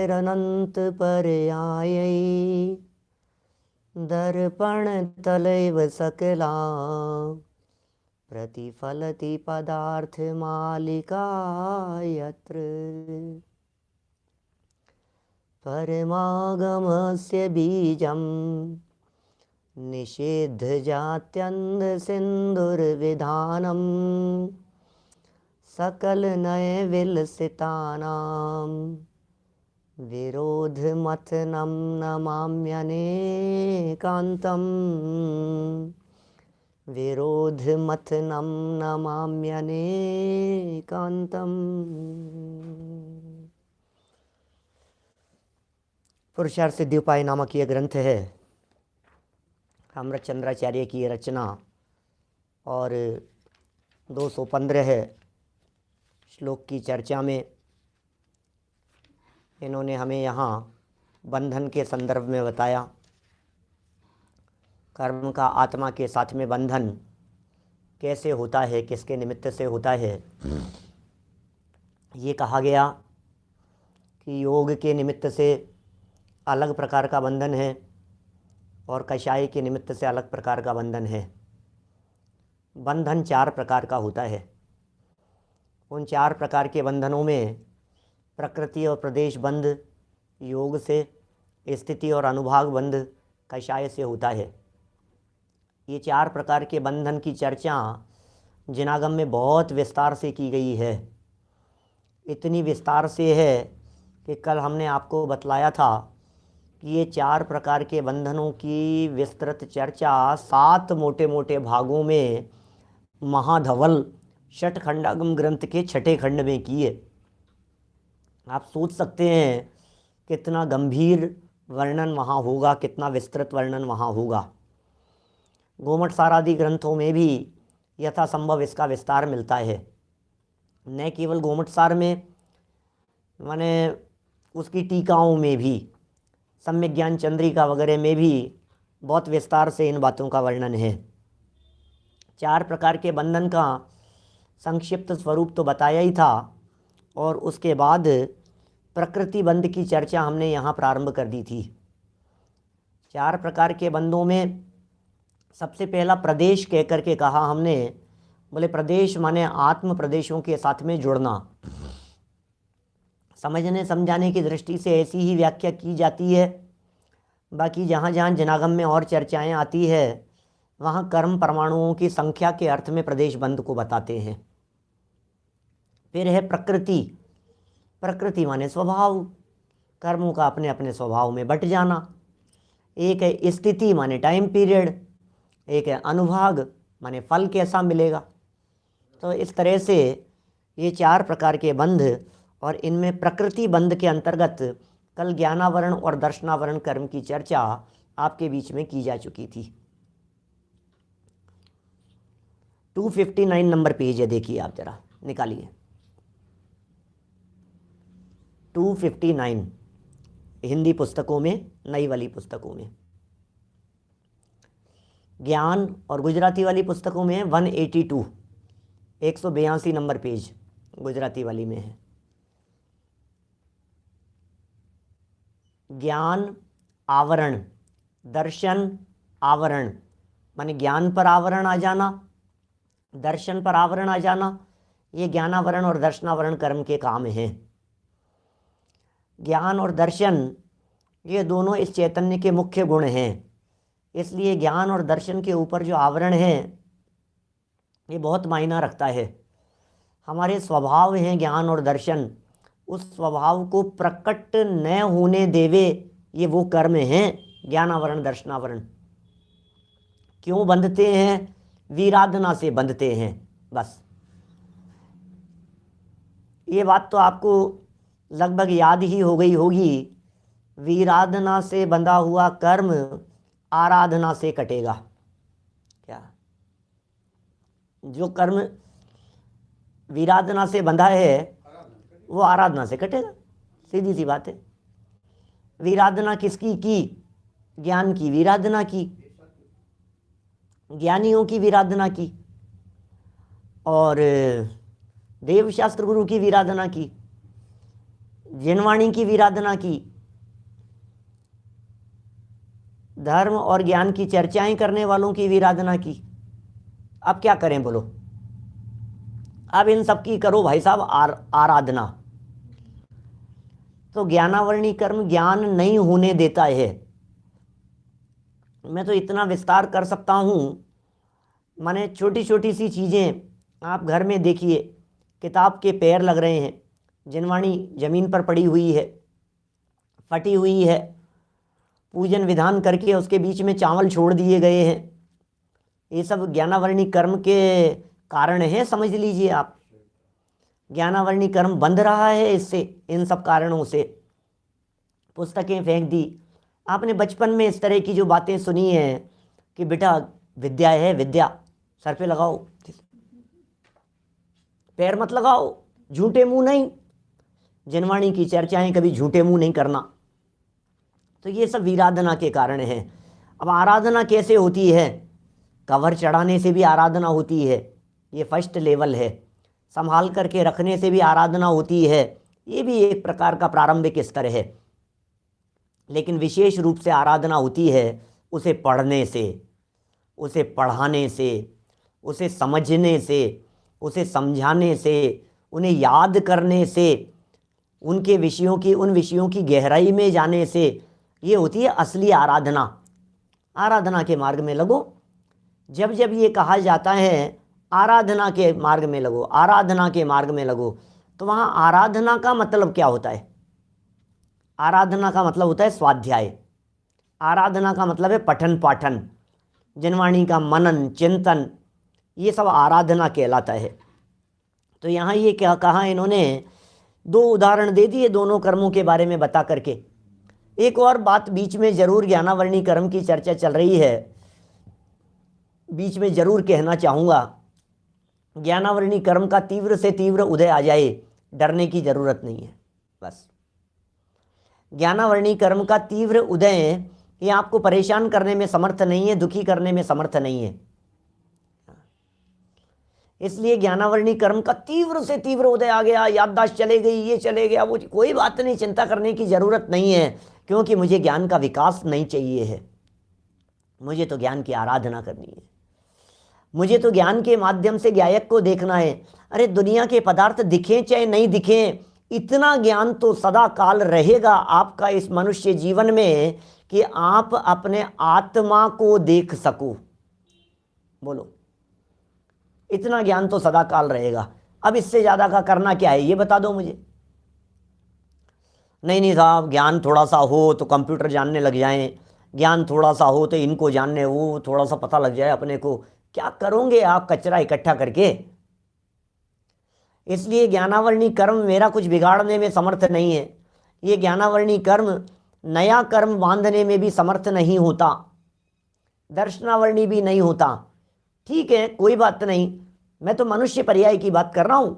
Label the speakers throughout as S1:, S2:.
S1: निरनंत पर्यायै दर्पण तलैव सकला प्रतिफलति पदार्थ मालिका यत्र परमागमस्य बीजं निषेध जात्यन्ध सिंधुर्विधानम सकल नय विलसितानां विरोध मथनं नमाम्यनेकान्तम् विरोध मथनं नमाम्यनेकान्तम्। पुरुषार्थ सिद्धिउपाय नामक यह ग्रंथ है हेमचंद्राचार्य की रचना और 215 श्लोक की चर्चा में इन्होंने हमें यहाँ बंधन के संदर्भ में बताया। कर्म का आत्मा के साथ में बंधन कैसे होता है, किसके निमित्त से होता है। ये कहा गया कि योग के निमित्त से अलग प्रकार का बंधन है और कषाय के निमित्त से अलग प्रकार का बंधन है। बंधन 4 प्रकार का होता है। उन 4 प्रकार के बंधनों में प्रकृति और प्रदेश बंध योग से, स्थिति और अनुभाग बंध कषाय से होता है। ये 4 प्रकार के बंधन की चर्चा जिनागम में बहुत विस्तार से की गई है। इतनी विस्तार से है कि कल हमने आपको बतलाया था कि ये 4 प्रकार के बंधनों की विस्तृत चर्चा 7 मोटे मोटे भागों में महाधवल षटखंडागम ग्रंथ के 6ठे खंड में की है। आप सोच सकते हैं कितना गंभीर वर्णन वहाँ होगा, कितना विस्तृत वर्णन वहाँ होगा। गोमठ सार आदि ग्रंथों में भी यथासंभव इसका विस्तार मिलता है। न केवल गोमठ सार में, माने उसकी टीकाओं में भी, सम्यक ज्ञान चंद्रिका वगैरह में भी बहुत विस्तार से इन बातों का वर्णन है। 4 प्रकार के बंधन का संक्षिप्त स्वरूप तो बताया ही था और उसके बाद प्रकृति बंध की चर्चा हमने यहाँ प्रारंभ कर दी थी। 4 प्रकार के बंधों में सबसे पहला प्रदेश कह कर के कहा हमने। बोले प्रदेश माने आत्म प्रदेशों के साथ में जुड़ना। समझने समझाने की दृष्टि से ऐसी ही व्याख्या की जाती है। बाकी जहाँ जहाँ जनागम में और चर्चाएं आती है वहाँ कर्म परमाणुओं की संख्या के अर्थ में प्रदेश बंध को बताते हैं। फिर है प्रकृति। प्रकृति माने स्वभाव, कर्मों का अपने अपने स्वभाव में बट जाना। एक है स्थिति माने टाइम पीरियड, एक है अनुभाग माने फल कैसा मिलेगा। तो इस तरह से ये 4 प्रकार के बंध, और इनमें प्रकृति बंध के अंतर्गत कल ज्ञानावरण और दर्शनावरण कर्म की चर्चा आपके बीच में की जा चुकी थी। 259 नंबर पेज है, देखिए आप जरा निकालिए। 259 हिंदी पुस्तकों में, नई वाली पुस्तकों में। ज्ञान और गुजराती वाली पुस्तकों में 182 182 नंबर पेज गुजराती वाली में है। ज्ञान आवरण, दर्शन आवरण, माने ज्ञान पर आवरण आ जाना, दर्शन पर आवरण आ जाना, ये ज्ञानावरण और दर्शनावरण कर्म के काम हैं। ज्ञान और दर्शन ये दोनों इस चैतन्य के मुख्य गुण हैं। इसलिए ज्ञान और दर्शन के ऊपर जो आवरण है ये बहुत मायना रखता है। हमारे स्वभाव हैं ज्ञान और दर्शन, उस स्वभाव को प्रकट न होने देवे ये वो कर्म हैं ज्ञानावरण दर्शनावरण। क्यों बंधते हैं? वीराधना से बंधते हैं। बस ये बात तो आपको लगभग याद ही हो गई होगी। वीराधना से बंधा हुआ कर्म आराधना से कटेगा। क्या जो कर्म वीराधना से बंधा है वो आराधना से कटेगा, सीधी सी बात है। वीराधना किसकी की? ज्ञान की वीराधना की, ज्ञानियों की वीराधना की, और देवशास्त्र गुरु की वीराधना की। जिनवाणी की विराधना की, धर्म और ज्ञान की चर्चाएं करने वालों की विराधना की। अब क्या करें बोलो? अब इन सब की करो भाई साहब आराधना। तो ज्ञानावरणी कर्म ज्ञान नहीं होने देता है। मैं तो इतना विस्तार कर सकता हूँ, माने छोटी छोटी सी चीज़ें आप घर में देखिए। किताब के पैर लग रहे हैं, जिनवाणी जमीन पर पड़ी हुई है, फटी हुई है, पूजन विधान करके उसके बीच में चावल छोड़ दिए गए हैं। ये सब ज्ञानावरणी कर्म के कारण है, समझ लीजिए आप। ज्ञानावरणी कर्म बंध रहा है इससे, इन सब कारणों से। पुस्तकें फेंक दी। आपने बचपन में इस तरह की जो बातें सुनी हैं कि बेटा विद्या है, विद्या सर पे लगाओ, पैर मत लगाओ, झूठे मुंह नहीं। जिनवाणी की चर्चाएं कभी झूठे मुंह नहीं करना। तो ये सब विराधना के कारण है। अब आराधना कैसे होती है? कवर चढ़ाने से भी आराधना होती है, ये फर्स्ट लेवल है। संभाल करके रखने से भी आराधना होती है, ये भी एक प्रकार का प्रारंभिक स्तर है। लेकिन विशेष रूप से आराधना होती है उसे पढ़ने से, उसे पढ़ाने से, उसे समझने से, उसे समझाने से, उन्हें याद करने से, उन विषयों की गहराई में जाने से। ये होती है असली आराधना। आराधना के मार्ग में लगो। जब जब ये कहा जाता है आराधना के मार्ग में लगो, आराधना के मार्ग में लगो, तो वहाँ आराधना का मतलब क्या होता है? आराधना का मतलब होता है स्वाध्याय। आराधना का मतलब है पठन पाठन, जिनवाणी का मनन चिंतन, ये सब आराधना कहलाता है। तो यहाँ ये क्या कहा इन्होंने? 2 उदाहरण दे दिए दोनों कर्मों के बारे में बता करके। एक और बात बीच में जरूर, ज्ञानावरणी कर्म की चर्चा चल रही है, बीच में जरूर कहना चाहूँगा। ज्ञानावरणी कर्म का तीव्र से तीव्र उदय आ जाए, डरने की जरूरत नहीं है। बस ज्ञानावरणी कर्म का तीव्र उदय ये आपको परेशान करने में समर्थ नहीं है, दुखी करने में समर्थ नहीं है। इसलिए ज्ञानावरणी कर्म का तीव्र से तीव्र उदय आ गया, याददाश्त चले गई, ये चले गया, वो, कोई बात नहीं, चिंता करने की जरूरत नहीं है, क्योंकि मुझे ज्ञान का विकास नहीं चाहिए है। मुझे तो ज्ञान की आराधना करनी है। मुझे तो ज्ञान के माध्यम से गायक को देखना है। अरे दुनिया के पदार्थ दिखें चाहे नहीं दिखें, इतना ज्ञान तो सदा काल रहेगा आपका इस मनुष्य जीवन में कि आप अपने आत्मा को देख सको। बोलो, इतना ज्ञान तो सदा काल रहेगा। अब इससे ज्यादा का करना क्या है, ये बता दो मुझे। नहीं साहब, ज्ञान थोड़ा सा हो तो कंप्यूटर जानने लग जाएं, ज्ञान थोड़ा सा हो तो इनको जानने, वो थोड़ा सा पता लग जाए अपने को। क्या करोगे आप कचरा इकट्ठा करके? इसलिए ज्ञानावरणी कर्म मेरा कुछ बिगाड़ने में समर्थ नहीं है। ये ज्ञानावरणी कर्म नया कर्म बांधने में भी समर्थ नहीं होता, दर्शनावरणी भी नहीं होता। ठीक है, कोई बात नहीं, मैं तो मनुष्य पर्याय की बात कर रहा हूं।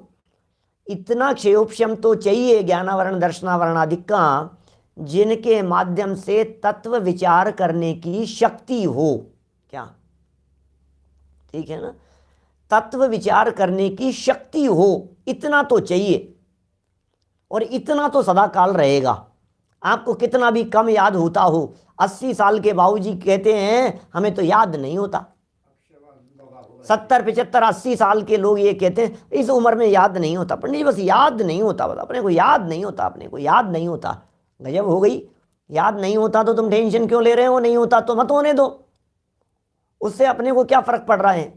S1: इतना क्षयोपशम तो चाहिए ज्ञानावरण दर्शनावरण आदि का, जिनके माध्यम से तत्व विचार करने की शक्ति हो। क्या ठीक है ना? तत्व विचार करने की शक्ति हो, इतना तो चाहिए। और इतना तो सदा काल रहेगा। आपको कितना भी कम याद होता हो, 80 साल के बाबूजी कहते हैं हमें तो याद नहीं होता। 70, 75, 80 साल के लोग ये कहते हैं इस उम्र में याद नहीं होता। पर नहीं, बस याद नहीं होता, बता अपने को याद नहीं होता, अपने को याद नहीं होता। गजब हो गई। याद नहीं होता तो तुम टेंशन क्यों ले रहे हो? नहीं होता तो मत होने दो, उससे अपने को क्या फर्क पड़ रहा है?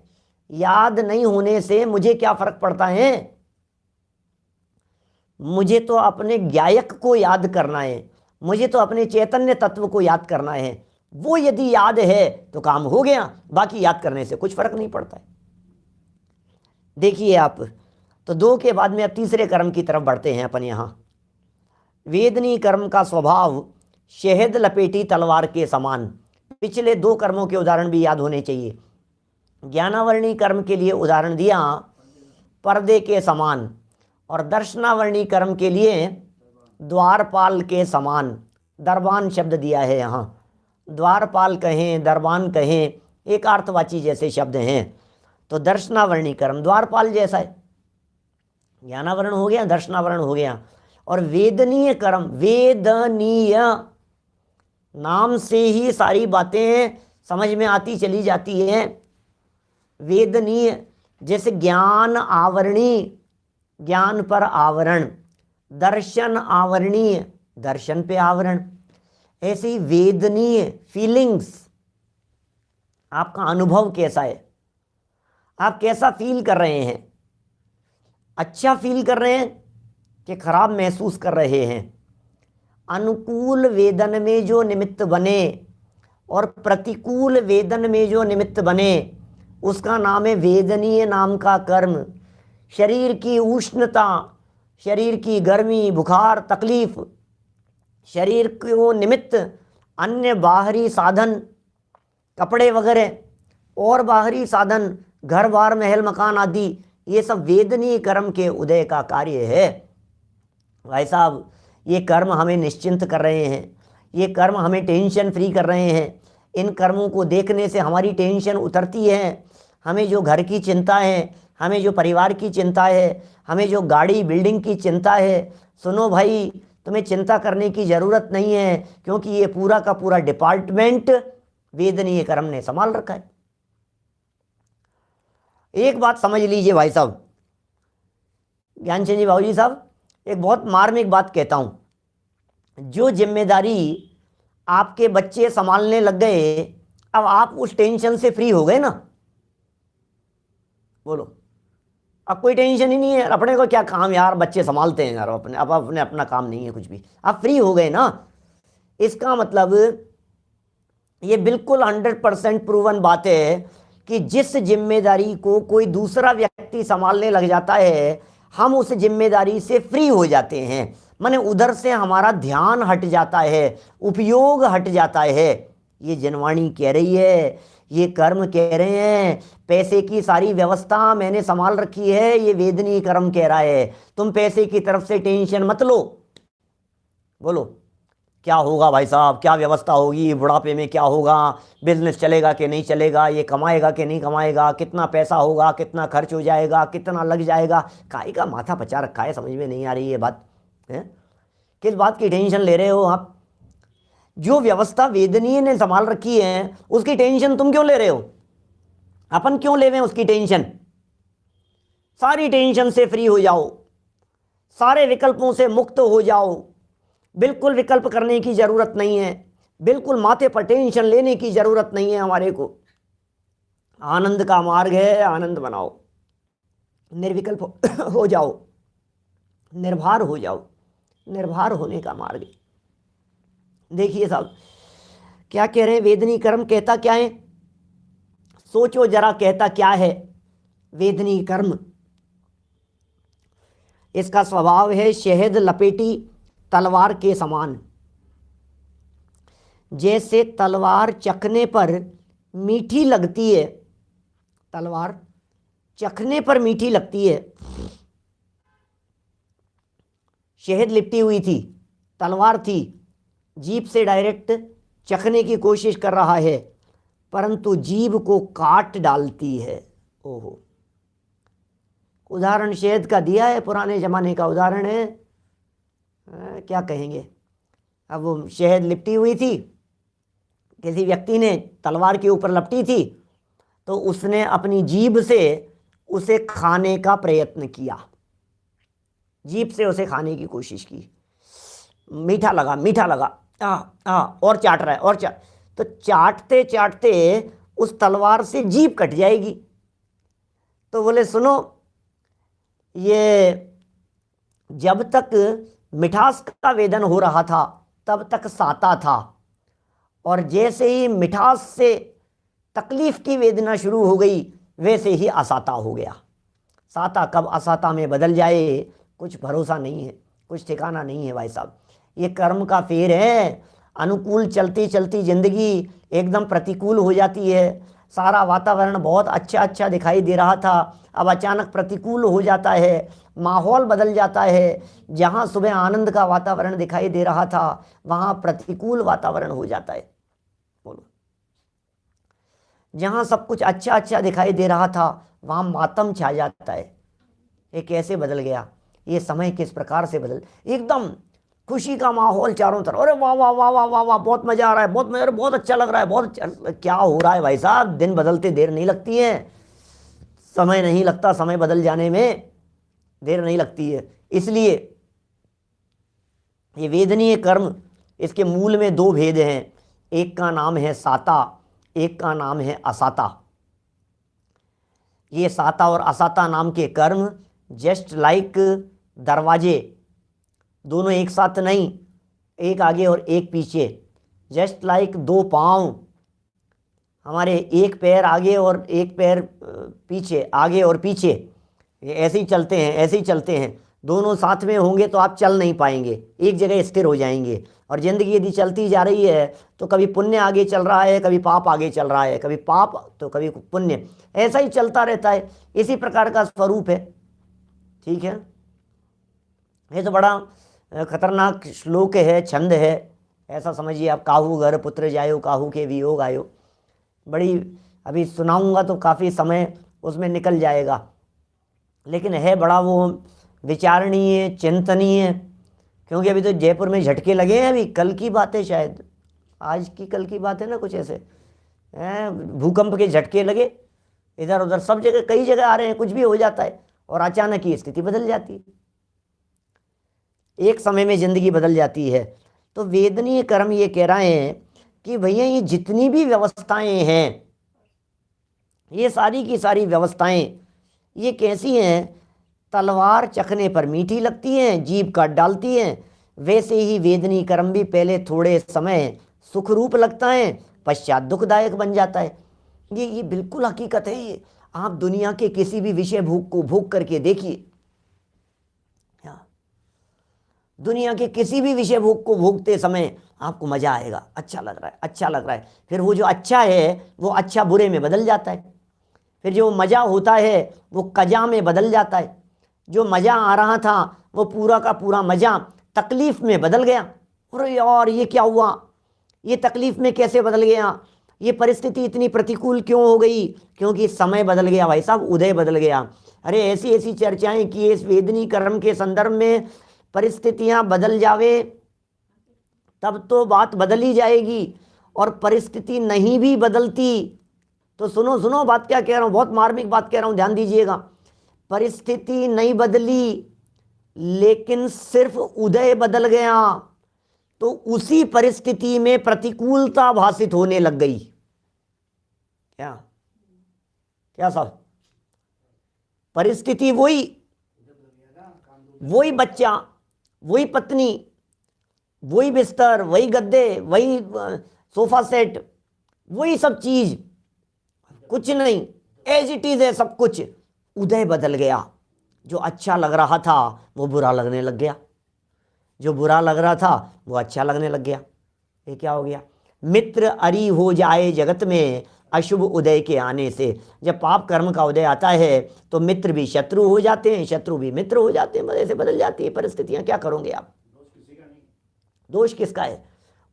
S1: याद नहीं होने से मुझे क्या फर्क पड़ता है? मुझे तो अपने गायक को याद करना है, मुझे तो अपने चैतन्य तत्व को याद करना है। वो यदि याद है तो काम हो गया, बाकी याद करने से कुछ फर्क नहीं पड़ता है। देखिए आप, तो 2 के बाद में अब तीसरे कर्म की तरफ बढ़ते हैं अपन। यहां वेदनी कर्म का स्वभाव शहद लपेटी तलवार के समान। पिछले 2 कर्मों के उदाहरण भी याद होने चाहिए। ज्ञानावरणी कर्म के लिए उदाहरण दिया पर्दे के समान, और दर्शनावरणी कर्म के लिए द्वारपाल के समान। दरबान शब्द दिया है यहाँ, द्वारपाल कहें दरबान कहें, एक अर्थवाची जैसे शब्द हैं। तो दर्शनावरणी कर्म द्वारपाल जैसा है। ज्ञानावरण हो गया, दर्शनावरण हो गया। और वेदनीय कर्म, वेदनीय नाम से ही सारी बातें समझ में आती चली जाती हैं। वेदनीय जैसे ज्ञान आवरणी, ज्ञान पर आवरण, दर्शन आवरणीय, दर्शन पे आवरण, ऐसे ही वेदनीय फीलिंग्स। आपका अनुभव कैसा है, आप कैसा फील कर रहे हैं, अच्छा फील कर रहे हैं कि खराब महसूस कर रहे हैं। अनुकूल वेदन में जो निमित्त बने और प्रतिकूल वेदन में जो निमित्त बने उसका नाम है वेदनीय नाम का कर्म। शरीर की उष्णता, शरीर की गर्मी, बुखार, तकलीफ, शरीर को निमित्त अन्य बाहरी साधन, कपड़े वगैरह और बाहरी साधन, घर बार महल मकान आदि, ये सब वेदनीय कर्म के उदय का कार्य है। भाई साहब, ये कर्म हमें निश्चिंत कर रहे हैं, ये कर्म हमें टेंशन फ्री कर रहे हैं। इन कर्मों को देखने से हमारी टेंशन उतरती है। हमें जो घर की चिंता है, हमें जो परिवार की चिंता है, हमें जो गाड़ी बिल्डिंग की चिंता है, सुनो भाई, तुम्हें चिंता करने की ज़रूरत नहीं है, क्योंकि ये पूरा का पूरा डिपार्टमेंट वेदनीय कर्म ने संभाल रखा है। एक बात समझ लीजिए भाई साहब, ज्ञानचंद जी बाबूजी साहब, एक बहुत मार्मिक बात कहता हूं। जो जिम्मेदारी आपके बच्चे संभालने लग गए, अब आप उस टेंशन से फ्री हो गए ना। बोलो, अब कोई टेंशन ही नहीं है, अपने को क्या काम यार, बच्चे संभालते हैं यार, अपने अब अपने अपना काम नहीं है कुछ भी, आप फ्री हो गए ना। इसका मतलब ये बिल्कुल 100% प्रूवन बात है कि जिस जिम्मेदारी को कोई दूसरा व्यक्ति संभालने लग जाता है, हम उस जिम्मेदारी से फ्री हो जाते हैं। माने उधर से हमारा ध्यान हट जाता है, उपयोग हट जाता है। ये जनवाणी कह रही है, ये कर्म कह रहे हैं, पैसे की सारी व्यवस्था मैंने संभाल रखी है, ये वेदनीय कर्म कह रहा है। तुम पैसे की तरफ से टेंशन मत लो। बोलो, क्या होगा भाई साहब, क्या व्यवस्था होगी, बुढ़ापे में क्या होगा, बिजनेस चलेगा कि नहीं चलेगा, ये कमाएगा कि नहीं कमाएगा, कितना पैसा होगा, कितना खर्च हो जाएगा, कितना लग जाएगा, काहे का माथा पचा रखा है, समझ में नहीं आ रही ये बात है। किस बात की टेंशन ले रहे हो आप? जो व्यवस्था वेदनीय ने संभाल रखी है उसकी टेंशन तुम क्यों ले रहे हो? अपन क्यों ले रहे हैं उसकी टेंशन? सारी टेंशन से फ्री हो जाओ, सारे विकल्पों से मुक्त हो जाओ। बिल्कुल विकल्प करने की जरूरत नहीं है, बिल्कुल माथे पर टेंशन लेने की जरूरत नहीं है हमारे को। आनंद का मार्ग है, आनंद बनाओ, निर्विकल्प हो जाओ, निर्भर हो जाओ, निर्भर होने का मार्ग। देखिए साहब क्या कह रहे हैं, वेदनीय कर्म कहता क्या है, सोचो जरा, कहता क्या है वेदनीय कर्म। इसका स्वभाव है शहद लपेटी तलवार के समान। जैसे तलवार चखने पर मीठी लगती है, तलवार चखने पर मीठी लगती है। शहद लिपटी हुई थी, तलवार थी, जीभ से डायरेक्ट चखने की कोशिश कर रहा है, परंतु जीभ को काट डालती है। ओहो, उदाहरण शहद का दिया है, पुराने जमाने का उदाहरण है। क्या कहेंगे। अब वो शहद लिपटी हुई थी, किसी व्यक्ति ने तलवार के ऊपर लपटी थी, तो उसने अपनी जीभ से उसे खाने का प्रयत्न किया, जीभ से उसे खाने की कोशिश की। मीठा लगा, मीठा लगा, और चाट रहा है, और तो चाटते चाटते उस तलवार से जीभ कट जाएगी। तो बोले सुनो, ये जब तक मिठास का वेदन हो रहा था तब तक साता था, और जैसे ही मिठास से तकलीफ की वेदना शुरू हो गई वैसे ही असाता हो गया। साता कब असाता में बदल जाए कुछ भरोसा नहीं है, कुछ ठिकाना नहीं है भाई साहब। ये कर्म का फेर है। अनुकूल चलती चलती जिंदगी एकदम प्रतिकूल हो जाती है। सारा वातावरण बहुत अच्छा अच्छा दिखाई दे रहा था, अब अचानक प्रतिकूल हो जाता है, माहौल बदल जाता है। जहाँ सुबह आनंद का वातावरण दिखाई दे रहा था वहाँ प्रतिकूल वातावरण हो जाता है। बोलो, जहाँ सब कुछ अच्छा अच्छा दिखाई दे रहा था वहाँ मातम छा जाता है। ये कैसे बदल गया? ये समय किस प्रकार से बदल, एकदम खुशी का माहौल चारों तरफ, अरे वाह वाह वाह वाह वाह वाह, बहुत मजा आ रहा है, बहुत मजा, अरे बहुत अच्छा लग रहा है, बहुत अच्छा। क्या हो रहा है भाई साहब? दिन बदलते देर नहीं लगती है, समय नहीं लगता, समय बदल जाने में देर नहीं लगती है। इसलिए ये वेदनीय कर्म, इसके मूल में दो भेद हैं, एक का नाम है साता, एक का नाम है असाता। ये साता और असाता नाम के कर्म जस्ट लाइक दरवाजे, दोनों एक साथ नहीं, एक आगे और एक पीछे, जस्ट लाइक दो पाँव, हमारे एक पैर आगे और एक पैर पीछे, आगे और पीछे, ये ऐसे ही चलते हैं, ऐसे ही चलते हैं। दोनों साथ में होंगे तो आप चल नहीं पाएंगे, एक जगह स्थिर हो जाएंगे। और ज़िंदगी यदि चलती जा रही है तो कभी पुण्य आगे चल रहा है, कभी पाप आगे चल रहा है, कभी पाप तो कभी पुण्य, ऐसा ही चलता रहता है। इसी प्रकार का स्वरूप है। ठीक है, ये तो बड़ा खतरनाक श्लोक है, छंद है, ऐसा समझिए आप। काहू घर पुत्र जायो, काहू के वियोग आयो। बड़ी अभी सुनाऊंगा तो काफ़ी समय उसमें निकल जाएगा, लेकिन है बड़ा वो विचारणीय, चिंतनीय। क्योंकि अभी तो जयपुर में झटके लगे हैं, अभी कल की बात है, शायद आज की कल की बात है ना, कुछ ऐसे भूकंप के झटके लगे इधर उधर, सब जगह, कई जगह आ रहे हैं, कुछ भी हो जाता है और अचानक ही स्थिति बदल जाती है, एक समय में जिंदगी बदल जाती है। तो वेदनीय कर्म ये कह रहे हैं कि भैया ये जितनी भी व्यवस्थाएं हैं, ये सारी की सारी व्यवस्थाएं ये कैसी हैं? तलवार चखने पर मीठी लगती हैं, जीभ काट डालती हैं। वैसे ही वेदनीय कर्म भी पहले थोड़े समय सुखरूप लगता है, पश्चात दुखदायक बन जाता है। ये बिल्कुल हकीकत है। ये आप दुनिया के किसी भी विषय भोग को भोग करके देखिए, दुनिया के किसी भी विषय भोग को भोगते समय आपको मजा आएगा, अच्छा लग रहा है, अच्छा लग रहा है। फिर वो जो अच्छा है वो अच्छा बुरे में बदल जाता है, फिर जो मजा होता है वो कजा में बदल जाता है। जो मजा आ रहा था वो पूरा का पूरा मजा तकलीफ में बदल गया। अरे यार ये क्या हुआ, ये तकलीफ में कैसे बदल गया, ये परिस्थिति इतनी प्रतिकूल क्यों हो गई? क्योंकि समय बदल गया भाई साहब, उदय बदल गया। अरे ऐसी ऐसी चर्चाएं की इस वेदनीय कर्म के संदर्भ में, परिस्थितियां बदल जावे तब तो बात बदल ही जाएगी, और परिस्थिति नहीं भी बदलती तो सुनो सुनो बात क्या कह रहा हूं, बहुत मार्मिक बात कह रहा हूं, ध्यान दीजिएगा। परिस्थिति नहीं बदली लेकिन सिर्फ उदय बदल गया, तो उसी परिस्थिति में प्रतिकूलता भासित होने लग गई। क्या क्या साहब? परिस्थिति वही, वही बच्चा, वही पत्नी, वही बिस्तर, वही गद्दे, वही सोफा सेट, वही सब चीज, कुछ नहीं, एज इट इज है सब कुछ। उदय बदल गया, जो अच्छा लग रहा था वो बुरा लगने लग गया, जो बुरा लग रहा था वो अच्छा लगने लग गया। ये क्या हो गया? मित्र अरी हो जाए जगत में अशुभ उदय के आने से। जब पाप कर्म का उदय आता है तो मित्र भी शत्रु हो जाते हैं, शत्रु भी मित्र हो जाते हैं, ऐसे बदल जाती है परिस्थितियां। क्या करोगे आप? दोष किसका है?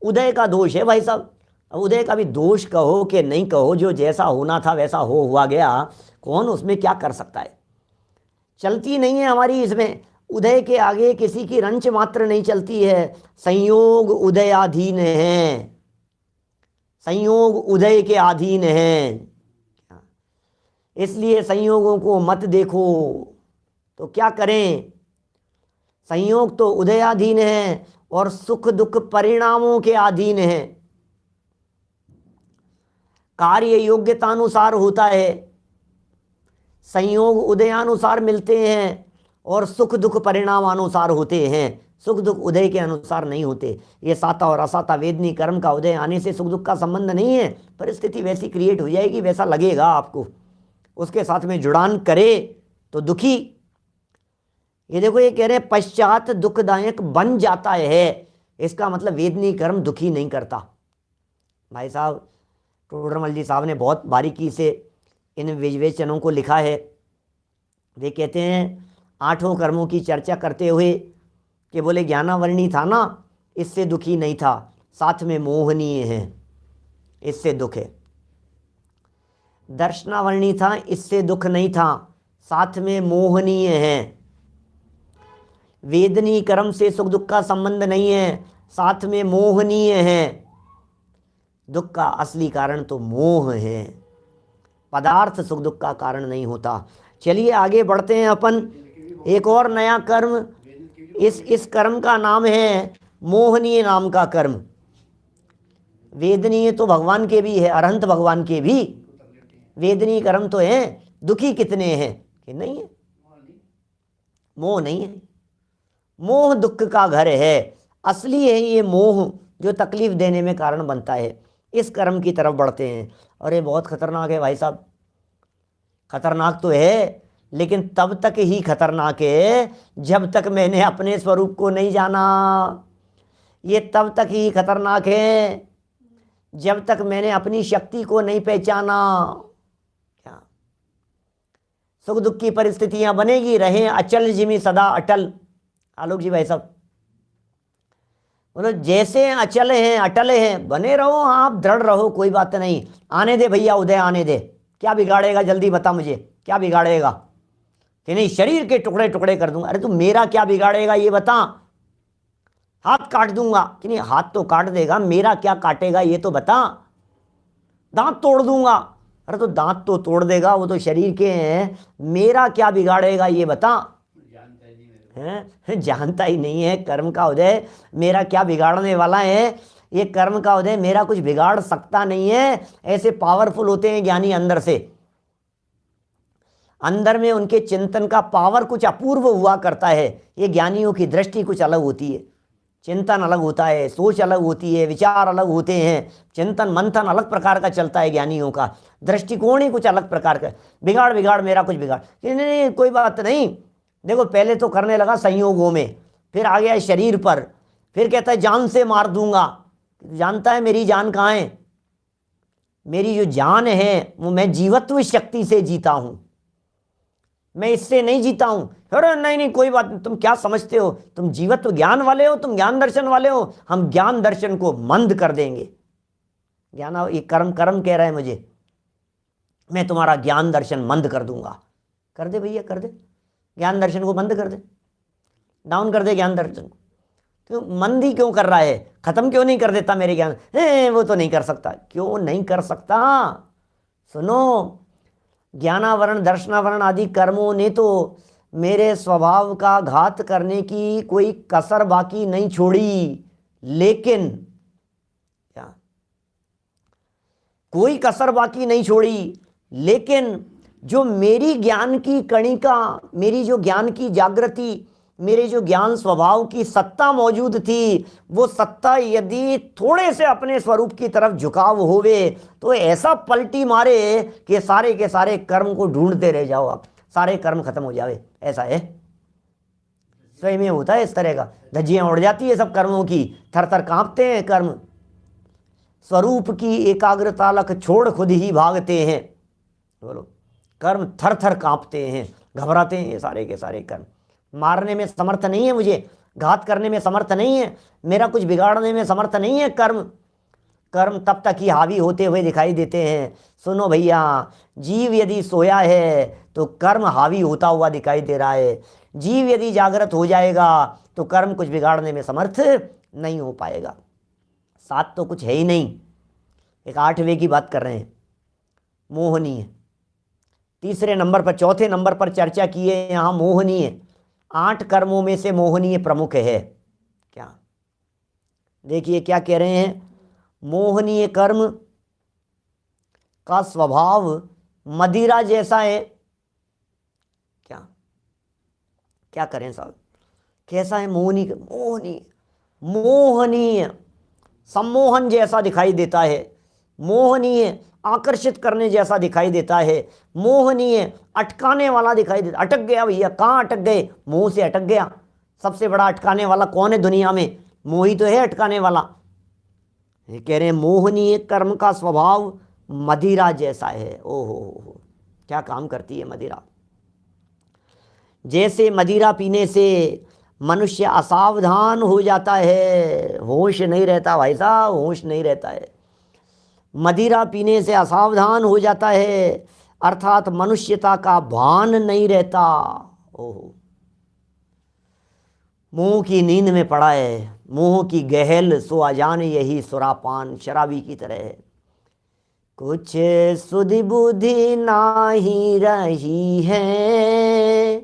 S1: उदय का दोष है भाई साहब। अब उदय का भी दोष कहो कि नहीं कहो, जो जैसा होना था वैसा हुआ गया, कौन उसमें क्या कर सकता है? चलती नहीं है हमारी इसमें, उदय के आगे किसी की रंच मात्र नहीं चलती है। संयोग उदयाधीन है, संयोग उदय के अधीन है, इसलिए संयोगों को मत देखो। तो क्या करें? संयोग तो उदयाधीन है और सुख दुख परिणामों के अधीन है। कार्य योग्यतानुसार होता है, संयोग उदयानुसार मिलते हैं और सुख दुख परिणामानुसार होते हैं, सुख दुख उदय के अनुसार नहीं होते। ये साता और असाता वेदनीय कर्म का उदय आने से सुख दुख का संबंध नहीं है। परिस्थिति वैसी क्रिएट हो जाएगी, वैसा लगेगा आपको, उसके साथ में जुड़ान करे तो दुखी। ये देखो, ये कह रहे हैं पश्चात दुखदायक बन जाता है, इसका मतलब वेदनीय कर्म दुखी नहीं करता। भाई साहब टोडरमल जी साहब ने बहुत बारीकी से इन विवेचनों को लिखा है। वे कहते हैं 8 कर्मों की चर्चा करते हुए कि बोले ज्ञानावर्णी था ना, इससे दुखी नहीं था, साथ में मोहनीय है, इससे दुख है। दर्शनावर्णी था, इससे दुख नहीं था, साथ में मोहनीय है। वेदनीय कर्म से सुख दुख का संबंध नहीं है, साथ में मोहनीय है। दुख का असली कारण तो मोह है, पदार्थ सुख दुख का कारण नहीं होता। चलिए आगे बढ़ते हैं अपन। एक और नया कर्म, इस कर्म का नाम है मोहनीय नाम का कर्म। वेदनीय तो भगवान के भी है, अरहंत भगवान के भी वेदनीय कर्म तो है। दुखी कितने हैं कि नहीं है, मोह नहीं है। मोह दुख का घर है, असली है ये मोह जो तकलीफ देने में कारण बनता है। इस कर्म की तरफ बढ़ते हैं। अरे बहुत खतरनाक है भाई साहब, खतरनाक तो है, लेकिन तब तक ही खतरनाक है जब तक मैंने अपने स्वरूप को नहीं जाना। ये तब तक ही खतरनाक है जब तक मैंने अपनी शक्ति को नहीं पहचाना। क्या सुख दुख की परिस्थितियां बनेगी, रहे अचल जिमी सदा अटल। आलोक जी भाई साहब बोलो, जैसे अचल हैं अटल हैं, बने रहो आप, दृढ़ रहो, कोई बात नहीं। आने दे भैया उदय, आने दे, क्या बिगाड़ेगा, जल्दी बता मुझे क्या बिगाड़ेगा। कि नहीं शरीर के टुकड़े टुकड़े कर दूंगा। अरे तू मेरा क्या बिगाड़ेगा ये बता। हाथ काट दूंगा कि नहीं, हाथ तो काट देगा, मेरा क्या काटेगा ये तो बता। दांत तोड़ दूंगा, अरे तो दांत तो तोड़ देगा, वो तो शरीर के हैं, मेरा क्या बिगाड़ेगा ये बता। जानता ही नहीं है कर्म का उदय मेरा क्या बिगाड़ने वाला है। ये कर्म का उदय मेरा कुछ बिगाड़ सकता नहीं है। ऐसे पावरफुल होते हैं ज्ञानी अंदर से, अंदर में उनके चिंतन का पावर कुछ अपूर्व हुआ करता है। ये ज्ञानियों की दृष्टि कुछ अलग होती है, चिंतन अलग होता है, सोच अलग होती है, विचार अलग होते हैं, चिंतन मंथन अलग प्रकार का चलता है ज्ञानियों का, दृष्टिकोण ही कुछ अलग प्रकार का। बिगाड़ बिगाड़ मेरा कुछ बिगाड़, नहीं कोई बात नहीं। देखो पहले तो करने लगा संयोगों में, फिर आ गया शरीर पर, फिर कहता है जान से मार दूंगा। जानता है मेरी जान कहाँ है? मेरी जो जान है वो मैं जीवत्व शक्ति से जीता हूं, मैं इससे नहीं जीता हूं। अरे नहीं कोई बात नहीं, तुम क्या समझते हो, तुम जीवत्व ज्ञान वाले हो, तुम ज्ञान दर्शन वाले हो, हम ज्ञान दर्शन को मंद कर देंगे। ज्ञान ये कर्म कह रहा है मुझे, मैं तुम्हारा ज्ञान दर्शन मंद कर दूंगा। कर दे भैया कर दे, ज्ञान दर्शन को बंद कर दे, डाउन कर दे ज्ञान दर्शन को। तो मंद ही क्यों कर रहा है, खत्म क्यों नहीं कर देता मेरे ज्ञान? वो तो नहीं कर सकता। क्यों नहीं कर सकता? सुनो, ज्ञानावरण दर्शनावरण आदि कर्मों ने तो मेरे स्वभाव का घात करने की कोई कसर बाकी नहीं छोड़ी, लेकिन क्या कोई कसर बाकी नहीं छोड़ी, लेकिन जो मेरी ज्ञान की कणिका, मेरी जो ज्ञान की जागृति, मेरे जो ज्ञान स्वभाव की सत्ता मौजूद थी, वो सत्ता यदि थोड़े से अपने स्वरूप की तरफ झुकाव होवे तो ऐसा पलटी मारे कि सारे के सारे कर्म को ढूंढते रह जाओ, आप सारे कर्म खत्म हो जावे। ऐसा है, स्वयं में होता है इस तरह का, धज्जियां उड़ जाती है सब कर्मों की, थर थर कांपते हैं कर्म, स्वरूप की एकाग्रता लख छोड़ खुद ही भागते हैं। बोलो, कर्म थर थर कांपते हैं, घबराते हैं, ये सारे के सारे कर्म। मारने में समर्थ नहीं है मुझे, घात करने में समर्थ नहीं है, मेरा कुछ बिगाड़ने में समर्थ नहीं है कर्म। कर्म तब तक ही हावी होते हुए दिखाई देते हैं। सुनो भैया, जीव यदि सोया है तो कर्म हावी होता हुआ दिखाई दे रहा है, जीव यदि जागृत हो जाएगा तो कर्म कुछ बिगाड़ने में समर्थ नहीं हो पाएगा। सात तो कुछ है ही नहीं, एक आठवें की बात कर रहे हैं, मोहनीय। तीसरे नंबर पर, चौथे नंबर पर चर्चा की है यहां मोहनीय। 8 कर्मों में से मोहनीय प्रमुख है। क्या देखिए क्या कह रहे हैं, मोहनीय कर्म का स्वभाव मदिरा जैसा है। क्या क्या करें साहब, कैसा है? मोहनीय, मोहनीय, मोहनीय, सम्मोहन जैसा दिखाई देता है, मोहनीय, आकर्षित करने जैसा दिखाई देता है, मोहनीय, अटकाने वाला दिखाई देता। अटक गया भैया, कहाँ अटक गए? मोह से अटक गया। सबसे बड़ा अटकाने वाला कौन है दुनिया में? मोह ही तो है अटकाने वाला। ये कह रहे हैं मोहनीय कर्म का स्वभाव मदिरा जैसा है। ओहो, क्या काम करती है मदिरा। जैसे मदिरा पीने से मनुष्य असावधान हो जाता है, होश नहीं रहता भाई साहब, होश नहीं रहता है। मदिरा पीने से असावधान हो जाता है, अर्थात मनुष्यता का भान नहीं रहता। ओहो, मोह की नींद में पड़ा है, मोह की गहल सो अजान यही सुरापान, शराबी की तरह है। कुछ सुधि बुद्धि नाही रही है,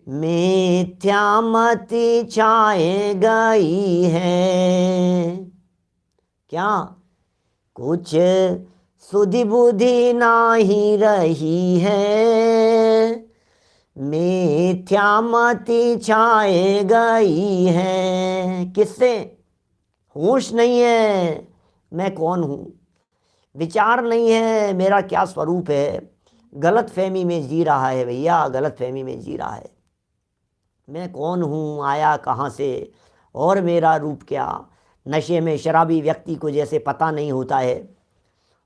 S1: मिथ्या मति छाए गई है। क्या? कुछ सुधि बुद्धि नाही रही है, मिथ्या मति छाए गई है। किससे? होश नहीं है मैं कौन हूँ, विचार नहीं है मेरा क्या स्वरूप है, गलत फहमी में जी रहा है भैया, गलत फहमी में जी रहा है। मैं कौन हूँ, आया कहाँ से और मेरा रूप क्या। नशे में शराबी व्यक्ति को जैसे पता नहीं होता है।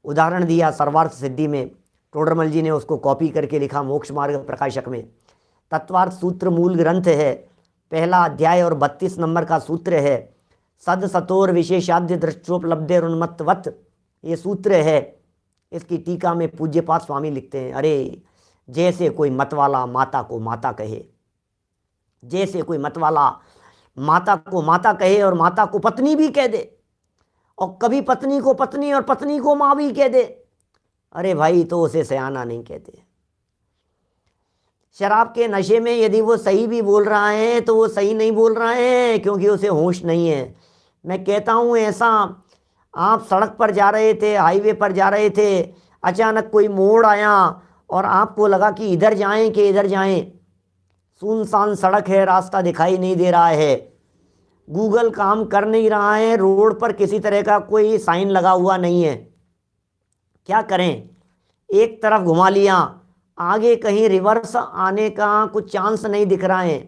S1: उदाहरण दिया सर्वार्थ सिद्धि में, टोडरमल जी ने उसको कॉपी करके लिखा मोक्ष मार्ग प्रकाशक में। तत्वार्थ सूत्र मूल ग्रंथ है, पहला अध्याय और 32 नंबर का सूत्र है। सद सतोर विशेषाद्य दृष्टोपलब्धे उन्मत्तवत, ये सूत्र है। इसकी टीका में पूज्यपाद स्वामी लिखते हैं, अरे जैसे कोई मतवाला माता को माता कहे, जैसे कोई मतवाला माता को माता कहे और माता को पत्नी भी कह दे, और कभी पत्नी को पत्नी और पत्नी को माँ भी कह दे, अरे भाई तो उसे सयाना नहीं कहते। शराब के नशे में यदि वो सही भी बोल रहा है तो वो सही नहीं बोल रहा है, क्योंकि उसे होश नहीं है। मैं कहता हूँ ऐसा, आप सड़क पर जा रहे थे, हाईवे पर जा रहे थे, अचानक कोई मोड़ आया और आपको लगा कि इधर जाएं कि इधर जाएं। सुनसान सड़क है, रास्ता दिखाई नहीं दे रहा है, गूगल काम कर नहीं रहा है, रोड पर किसी तरह का कोई साइन लगा हुआ नहीं है। क्या करें? एक तरफ घुमा लिया, आगे कहीं रिवर्स आने का कुछ चांस नहीं दिख रहा है।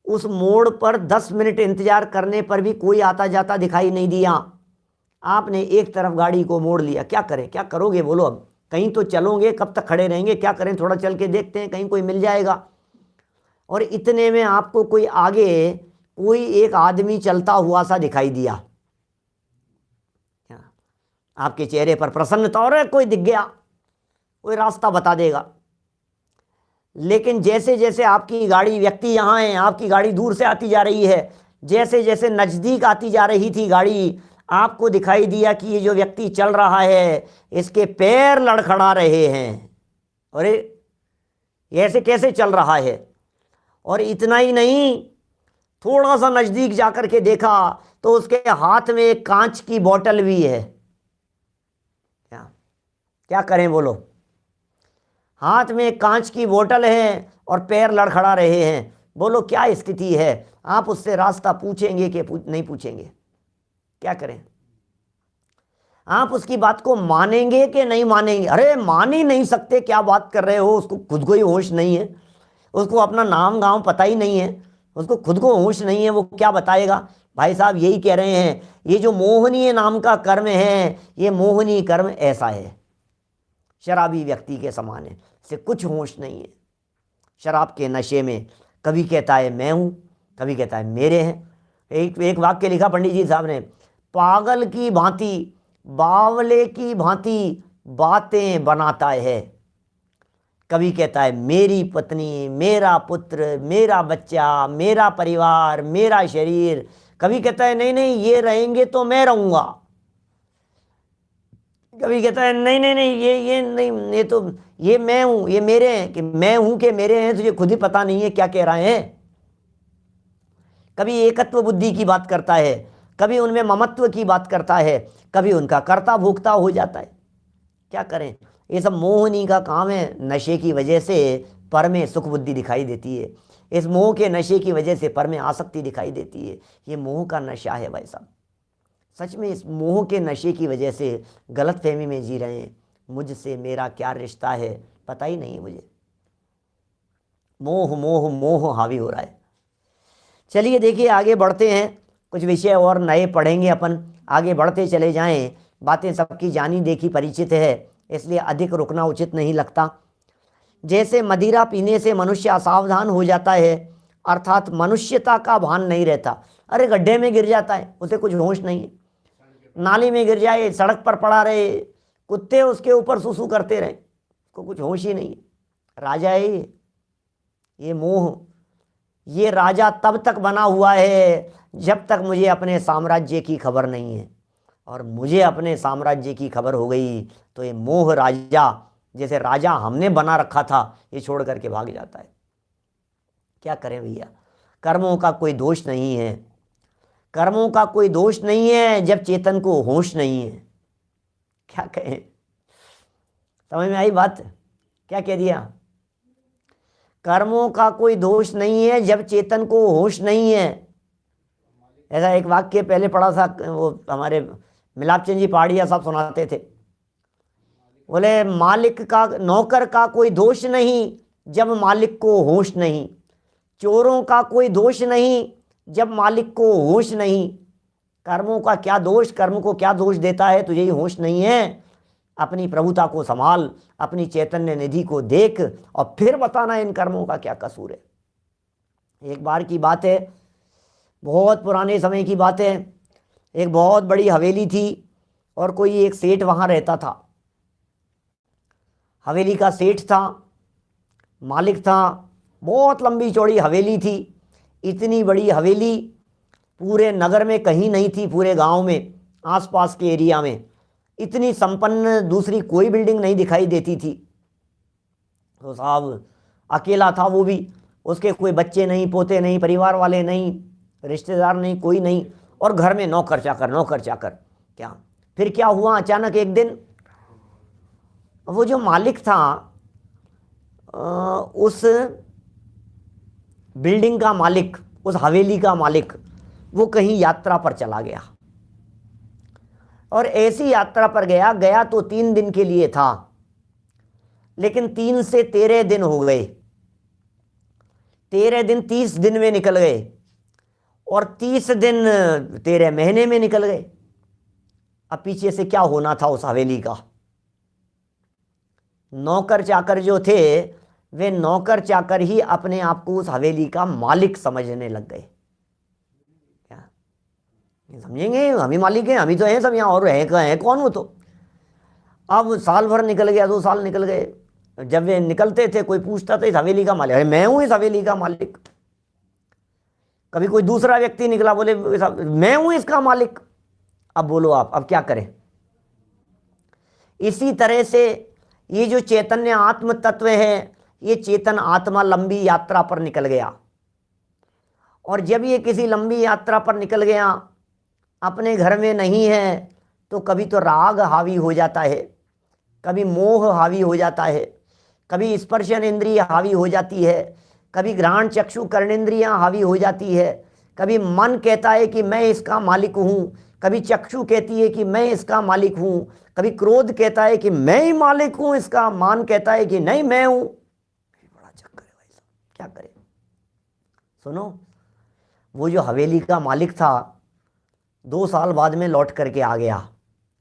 S1: उस मोड़ पर 10 मिनट इंतजार करने पर भी कोई आता जाता दिखाई नहीं दिया। आपने एक तरफ गाड़ी को मोड़ लिया, क्या करें? क्या करोगे बोलो? अब कहीं तो चलोगे, कब तक खड़े रहेंगे? क्या करें, थोड़ा चल के देखते हैं, कहीं कोई मिल जाएगा। और इतने में आपको कोई आगे कोई एक आदमी चलता हुआ सा दिखाई दिया, आपके चेहरे पर प्रसन्नता, और कोई दिख गया, कोई रास्ता बता देगा। लेकिन जैसे जैसे आपकी गाड़ी, व्यक्ति यहाँ है, आपकी गाड़ी दूर से आती जा रही है, जैसे जैसे नज़दीक आती जा रही थी गाड़ी, आपको दिखाई दिया कि ये जो व्यक्ति चल रहा है इसके पैर लड़खड़ा रहे हैं। अरे ऐसे कैसे चल रहा है? और इतना ही नहीं, थोड़ा सा नज़दीक जाकर के देखा तो उसके हाथ में एक कांच की बोतल भी है। क्या करें बोलो? हाथ में एक कांच की बोतल है और पैर लड़खड़ा रहे हैं, बोलो क्या स्थिति है? आप उससे रास्ता पूछेंगे कि नहीं पूछेंगे? क्या करें? आप उसकी बात को मानेंगे कि नहीं मानेंगे? अरे मान ही नहीं सकते, क्या बात कर रहे हो, उसको खुद को ही होश नहीं है, उसको अपना नाम गांव पता ही नहीं है, उसको खुद को होश नहीं है, वो क्या बताएगा? भाई साहब यही कह रहे हैं, ये जो मोहनीय नाम का कर्म है, ये मोहनीय कर्म ऐसा है, शराबी व्यक्ति के समान है, से कुछ होश नहीं है। शराब के नशे में कभी कहता है मैं हूँ, कभी कहता है मेरे हैं। एक वाक्य लिखा पंडित जी साहब ने, पागल की भांति बावले की भांति बातें बनाता है। कभी कहता है मेरी पत्नी, मेरा पुत्र, मेरा बच्चा, मेरा परिवार, मेरा शरीर। कभी कहता है नहीं नहीं ये रहेंगे तो मैं रहूँगा। कभी कहता है नहीं नहीं नहीं ये नहीं, ये तो ये मैं हूँ, ये मेरे हैं। कि मैं हूँ कि मेरे हैं, तुझे खुद ही पता नहीं है क्या कह रहे हैं। कभी एकत्व बुद्धि की बात करता है, कभी उनमें ममत्व की बात करता है, कभी उनका कर्ता भोक्ता हो जाता है। क्या करें? ये सब मोहनी का काम है। नशे की वजह से पर में सुख बुद्धि दिखाई देती है, इस मोह के नशे की वजह से पर में आसक्ति दिखाई देती है। ये मोह का नशा है भाई साहब। सच में इस मोह के नशे की वजह से गलत फहमी में जी रहे हैं, मुझसे मेरा क्या रिश्ता है पता ही नहीं है मुझे। मोह मोह मोह हावी हो रहा है। चलिए देखिए आगे बढ़ते हैं, कुछ विषय और नए पढ़ेंगे अपन, आगे बढ़ते चले जाएं। बातें सबकी जानी देखी परिचित है, इसलिए अधिक रुकना उचित नहीं लगता। जैसे मदिरा पीने से मनुष्य असावधान हो जाता है, अर्थात मनुष्यता का भान नहीं रहता। अरे गड्ढे में गिर जाता है, उसे कुछ होश नहीं है, नाली में गिर जाए, सड़क पर पड़ा रहे, कुत्ते उसके ऊपर सुसु करते रहे, उसको कुछ होश ही नहीं है। राजा है ये मोह, ये राजा तब तक बना हुआ है जब तक मुझे अपने साम्राज्य की खबर नहीं है, और मुझे अपने साम्राज्य की खबर हो गई तो ये मोह राजा, जैसे राजा हमने बना रखा था, ये छोड़ करके भाग जाता है। क्या करें भैया, कर्मों का कोई दोष नहीं है, कर्मों का कोई दोष नहीं है जब चेतन को होश नहीं है। क्या कहें, समझ में आई बात? क्या कह दिया? कर्मों का कोई दोष नहीं है जब चेतन को होश नहीं है। ऐसा एक वाक्य पहले पढ़ा था, वो हमारे मिलाप चंद जी पहाड़िया साहब सुनाते थे। बोले मालिक का, नौकर का कोई दोष नहीं जब मालिक को होश नहीं, चोरों का कोई दोष नहीं जब मालिक को होश नहीं। कर्मों का क्या दोष, कर्म को क्या दोष देता है? तुझे ही होश नहीं है। अपनी प्रभुता को संभाल, अपनी चैतन्य निधि को देख और फिर बताना इन कर्मों का क्या कसूर है। एक बार की बात है, बहुत पुराने समय की बात है, एक बहुत बड़ी हवेली थी और कोई एक सेठ वहाँ रहता था। हवेली का सेठ था, मालिक था, बहुत लंबी चौड़ी हवेली थी। इतनी बड़ी हवेली पूरे नगर में कहीं नहीं थी, पूरे गांव में, आसपास के एरिया में इतनी संपन्न दूसरी कोई बिल्डिंग नहीं दिखाई देती थी। तो साहब अकेला था वो भी, उसके कोई बच्चे नहीं, पोते नहीं, परिवार वाले नहीं, रिश्तेदार नहीं, कोई नहीं, और घर में नौकर चाकर नौकर चाकर। क्या फिर क्या हुआ, अचानक एक दिन वो जो मालिक था उस बिल्डिंग का मालिक, उस हवेली का मालिक, वो कहीं यात्रा पर चला गया। और ऐसी यात्रा पर गया तो 3 दिन के लिए था, लेकिन 3 से 13 दिन हो गए, 13 दिन 30 दिन में निकल गए, और 30 दिन 13 महीने में निकल गए। अब पीछे से क्या होना था उस हवेली का? नौकर चाकर जो थे वे नौकर चाकर ही अपने आप को उस हवेली का मालिक समझने लग गए। क्या समझेंगे, हम ही मालिक हैं, हम ही तो हैं सब यहाँ, और है कौन वो? तो अब साल भर निकल गया, 2 साल निकल गए। जब वे निकलते थे कोई पूछता था इस हवेली का मालिक, अरे मैं हूं इस हवेली का मालिक। कभी कोई दूसरा व्यक्ति निकला, बोले मैं हूं इसका मालिक। अब बोलो आप, अब क्या करें? इसी तरह से ये जो चैतन्य आत्म तत्व है, ये चेतन आत्मा लंबी यात्रा पर निकल गया, और जब ये किसी लंबी यात्रा पर निकल गया, अपने घर में नहीं है, तो कभी तो राग हावी हो जाता है, कभी मोह हावी हो जाता है, कभी स्पर्शन इंद्रिय हावी हो जाती है, कभी घ्राण चक्षु कर्णेंद्रियां हावी हो जाती है, कभी मन कहता है कि मैं इसका मालिक हूँ, कभी चक्षु कहती है कि मैं इसका मालिक हूँ, कभी क्रोध कहता है कि मैं ही मालिक हूँ इसका, मान कहता है कि नहीं मैं हूँ। बड़ा चक्कर है भाई साहब, क्या करें? सुनो, वो जो हवेली का मालिक था 2 साल बाद में लौट करके आ गया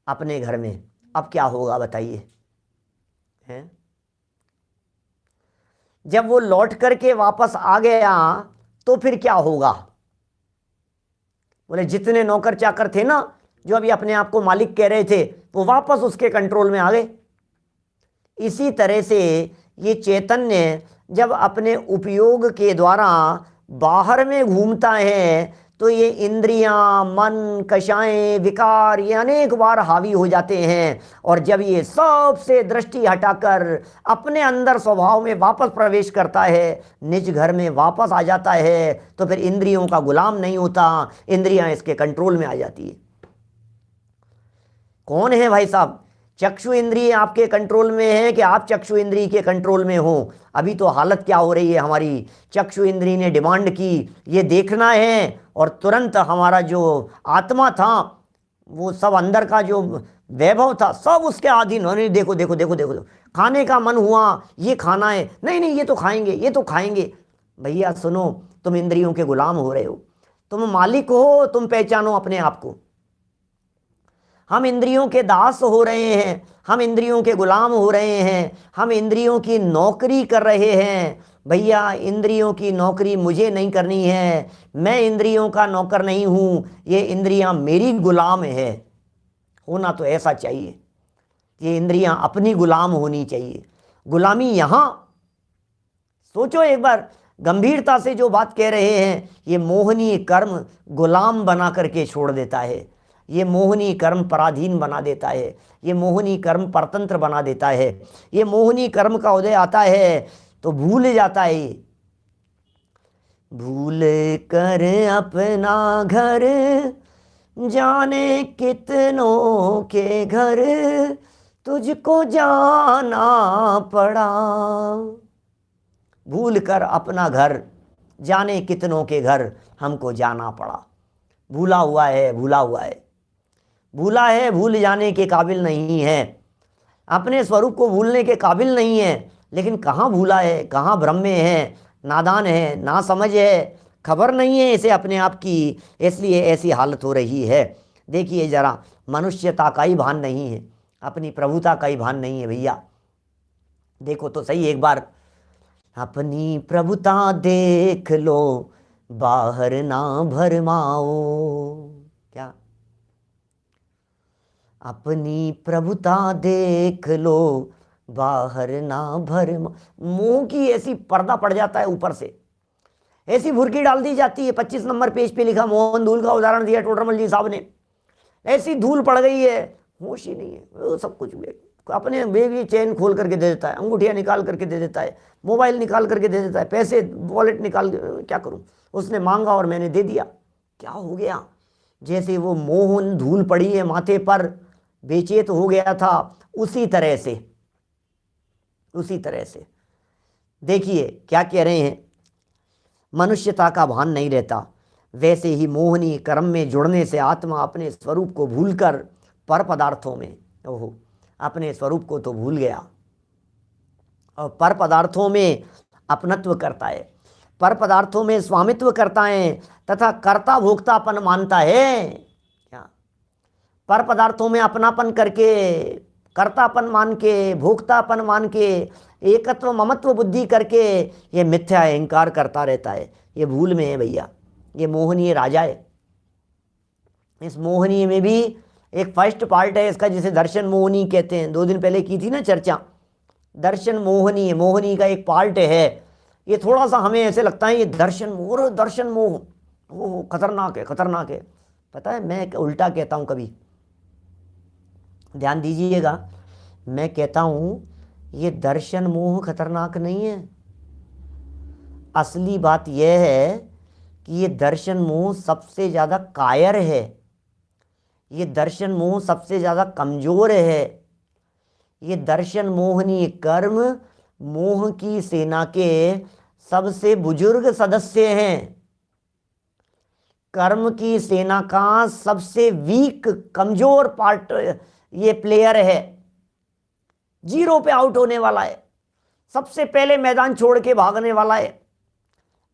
S1: अपने घर में। अब क्या होगा बताइए? हैं? जब वो लौट करके वापस आ गया तो फिर क्या होगा? बोले जितने नौकर चाकर थे ना, जो अभी अपने आप को मालिक कह रहे थे, वो वापस उसके कंट्रोल में आ गए। इसी तरह से ये चैतन्य जब अपने उपयोग के द्वारा बाहर में घूमता है तो ये इंद्रियां, मन, कषाएं, विकार ये अनेक बार हावी हो जाते हैं, और जब ये सबसे दृष्टि हटाकर अपने अंदर स्वभाव में वापस प्रवेश करता है, निज घर में वापस आ जाता है, तो फिर इंद्रियों का गुलाम नहीं होता, इंद्रियां इसके कंट्रोल में आ जाती है। कौन है भाई साहब? चक्षु इंद्रिय आपके कंट्रोल में है कि आप चक्षु इंद्रिय के कंट्रोल में हो? अभी तो हालत क्या हो रही है हमारी, चक्षु इंद्रिय ने डिमांड की ये देखना है, और तुरंत हमारा जो आत्मा था, वो सब अंदर का जो वैभव था, सब उसके अधीन होने। देखो देखो देखो देखो, खाने का मन हुआ, ये खाना है, नहीं नहीं ये तो खाएंगे, ये तो खाएंगे। भैया सुनो, तुम इंद्रियों के गुलाम हो रहे हो, तुम मालिक हो, तुम पहचानो अपने आप को। हम इंद्रियों के दास हो रहे हैं, हम इंद्रियों के गुलाम हो रहे हैं, हम इंद्रियों की नौकरी कर रहे हैं। भैया इंद्रियों की नौकरी मुझे नहीं करनी है, मैं इंद्रियों का नौकर नहीं हूँ, ये इंद्रियां मेरी गुलाम है। होना तो ऐसा चाहिए, ये इंद्रियां अपनी गुलाम होनी चाहिए। गुलामी यहाँ सोचो एक बार, गंभीरता से जो बात कह रहे हैं, ये मोहनीय कर्म गुलाम बना करके छोड़ देता है, ये मोहनीय कर्म पराधीन बना देता है, ये मोहनीय कर्म परतंत्र बना देता है। ये मोहनीय कर्म का उदय आता है तो भूल जाता है, भूल कर अपना घर जाने कितनों के घर तुझको जाना पड़ा। भूल कर अपना घर जाने कितनों के घर हमको जाना पड़ा। भूला हुआ है, भूला हुआ है, भूला है, भूल जाने के काबिल नहीं है, अपने स्वरूप को भूलने के काबिल नहीं है। लेकिन कहाँ भूला है, कहाँ भ्रम में है, नादान है, ना समझ है, खबर नहीं है इसे अपने आप की, इसलिए ऐसी हालत हो रही है। देखिए जरा, मनुष्यता का ही भान नहीं है, अपनी प्रभुता का ही भान नहीं है भैया। देखो तो सही एक बार, अपनी प्रभुता देख लो बाहर ना भरमाओ। क्या? अपनी प्रभुता देख लो बाहर ना भरमा। मुंह की ऐसी पर्दा पड़ जाता है ऊपर से, ऐसी भुरकी डाल दी जाती है। 25 नंबर पेज पे लिखा, मोहन धूल का उदाहरण दिया टोडरमल जी साहब ने। ऐसी धूल पड़ गई है, होश ही नहीं है, वो सब कुछ अपने बेबी चेन खोल करके दे देता है, अंगूठियाँ निकाल करके दे देता है, मोबाइल निकाल करके दे देता है, पैसे वॉलेट निकाल, क्या करूं, उसने मांगा और मैंने दे दिया। क्या हो गया? जैसे वो मोहन धूल पड़ी है माथे पर, बेचैत हो गया था, उसी तरह से, उसी तरह से। देखिए क्या कह रहे हैं, मनुष्यता का भान नहीं रहता। वैसे ही मोहनी कर्म में जुड़ने से आत्मा अपने स्वरूप को भूलकर पर पदार्थों में, ओहो, अपने स्वरूप को तो भूल गया और पर पदार्थों में अपनत्व करता है, पर पदार्थों में स्वामित्व करता है तथा कर्ता भोक्तापन मानता है। क्या? पर पदार्थों में अपनापन करके, कर्तापन मान के, भोक्तापन मान के, एकत्व ममत्व बुद्धि करके ये मिथ्या अहंकार करता रहता है। ये भूल में है भैया, ये मोहनीय राजा है। इस मोहनीय में भी एक फर्स्ट पार्ट है इसका, जिसे दर्शन मोहनी कहते हैं। 2 दिन पहले की थी ना चर्चा, दर्शन मोहनी, मोहनी का एक पार्ट है। ये थोड़ा सा हमें ऐसे लगता है ये दर्शन मोह, दर्शन मोह, वो खतरनाक है, खतरनाक है। पता है मैं उल्टा कहता हूँ कभी, ध्यान दीजिएगा, मैं कहता हूँ ये दर्शन मोह खतरनाक नहीं है। असली बात यह है कि ये दर्शन मोह सबसे ज़्यादा कायर है, ये दर्शन मोह सबसे ज़्यादा कमज़ोर है। ये दर्शन मोहनीय कर्म मोह की सेना के सबसे बुजुर्ग सदस्य हैं, कर्म की सेना का सबसे वीक, कमज़ोर पार्ट ये प्लेयर है, जीरो पे आउट होने वाला है, सबसे पहले मैदान छोड़ के भागने वाला है।